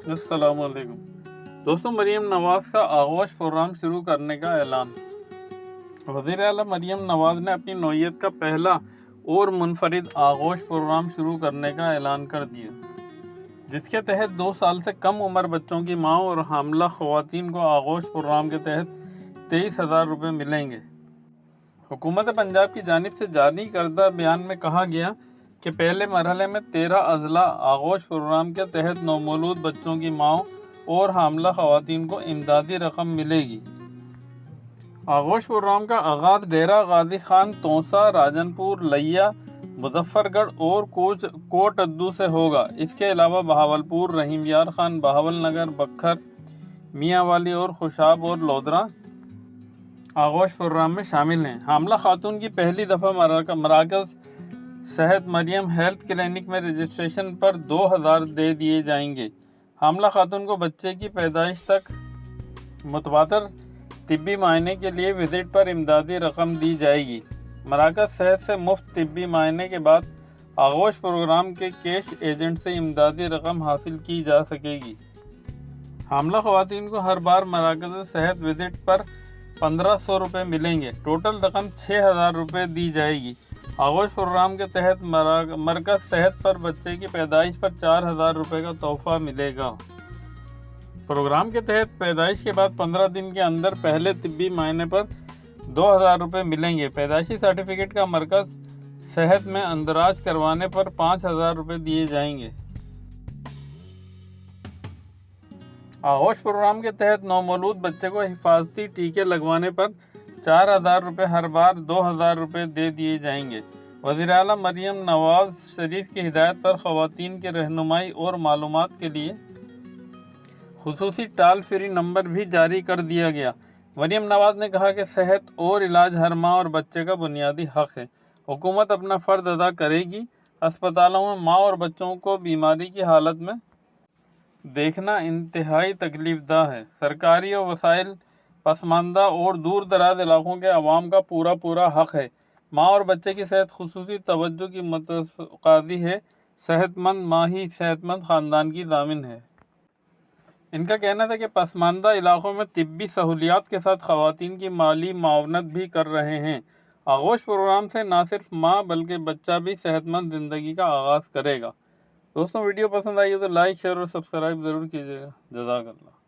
السلام علیکم دوستوں، مریم نواز کا آغوش پروگرام شروع کرنے کا اعلان۔ وزیر اعلیٰ مریم نواز نے اپنی نوعیت کا پہلا اور منفرد آغوش پروگرام شروع کرنے کا اعلان کر دیا، جس کے تحت 2 سال سے کم عمر بچوں کی ماں اور حاملہ خواتین کو آغوش پروگرام کے تحت 23,000 روپے ملیں گے۔ حکومت پنجاب کی جانب سے جاری کردہ بیان میں کہا گیا کہ پہلے مرحلے میں 13 اضلاع آغوش پروگرام کے تحت نومولود بچوں کی ماؤں اور حاملہ خواتین کو امدادی رقم ملے گی۔ آغوش پروگرام کا آغاز ڈیرہ غازی خان، توسا، راجن پور، لیا، مظفر گڑھ اور کوٹ ادو سے ہوگا۔ اس کے علاوہ بہاولپور، رحیم یار خان، بہاول نگر، بکھر، میاں والی اور خوشاب اور لودھرا آغوش پروگرام میں شامل ہیں۔ حاملہ خاتون کی پہلی دفعہ مراکز صحت مریم ہیلتھ کلینک میں رجسٹریشن پر 2,000 دے دیے جائیں گے۔ حاملہ خاتون کو بچے کی پیدائش تک متواتر طبی معائنے کے لیے وزٹ پر امدادی رقم دی جائے گی۔ مراکز صحت سے مفت طبی معائنے کے بعد آغوش پروگرام کے کیش ایجنٹ سے امدادی رقم حاصل کی جا سکے گی۔ حاملہ خواتین کو ہر بار مراکز صحت وزٹ پر 1,500 روپے ملیں گے۔ ٹوٹل رقم 6,000 روپے دی جائے گی۔ آغوش پروگرام کے تحت مرکز صحت پر بچے کی پیدائش پر 4,000 روپے کا تحفہ ملے گا۔ پروگرام کے تحت پیدائش کے بعد 15 دن کے اندر پہلے طبی معائنے پر 2,000 روپے ملیں گے۔ پیدائشی سرٹیفکیٹ کا مرکز صحت میں اندراج کروانے پر 5,000 روپے دیے جائیں گے۔ آغوش پروگرام کے تحت نومولود بچے کو حفاظتی ٹیکے لگوانے پر 4,000 روپے ہر بار 2,000 روپے دے دیے جائیں گے۔ وزیر اعلیٰ مریم نواز شریف کی ہدایت پر خواتین کی رہنمائی اور معلومات کے لیے خصوصی ٹال فری نمبر بھی جاری کر دیا گیا۔ مریم نواز نے کہا کہ صحت اور علاج ہر ماں اور بچے کا بنیادی حق ہے۔ حکومت اپنا فرض ادا کرے گی۔ ہسپتالوں میں ماں اور بچوں کو بیماری کی حالت میں دیکھنا انتہائی تکلیف دہ ہے۔ سرکاری وسائل پسماندہ اور دور دراز علاقوں کے عوام کا پورا حق ہے۔ ماں اور بچے کی صحت خصوصی توجہ کی متقاضی ہے۔ صحت مند ماں ہی صحت مند خاندان کی ضامن ہے۔ ان کا کہنا تھا کہ پسماندہ علاقوں میں طبی سہولیات کے ساتھ خواتین کی مالی معاونت بھی کر رہے ہیں۔ آغوش پروگرام سے نہ صرف ماں بلکہ بچہ بھی صحت مند زندگی کا آغاز کرے گا۔ دوستوں، ویڈیو پسند آئی ہو تو لائک، شیئر اور سبسکرائب ضرور کیجیے گا۔ جزاک اللہ۔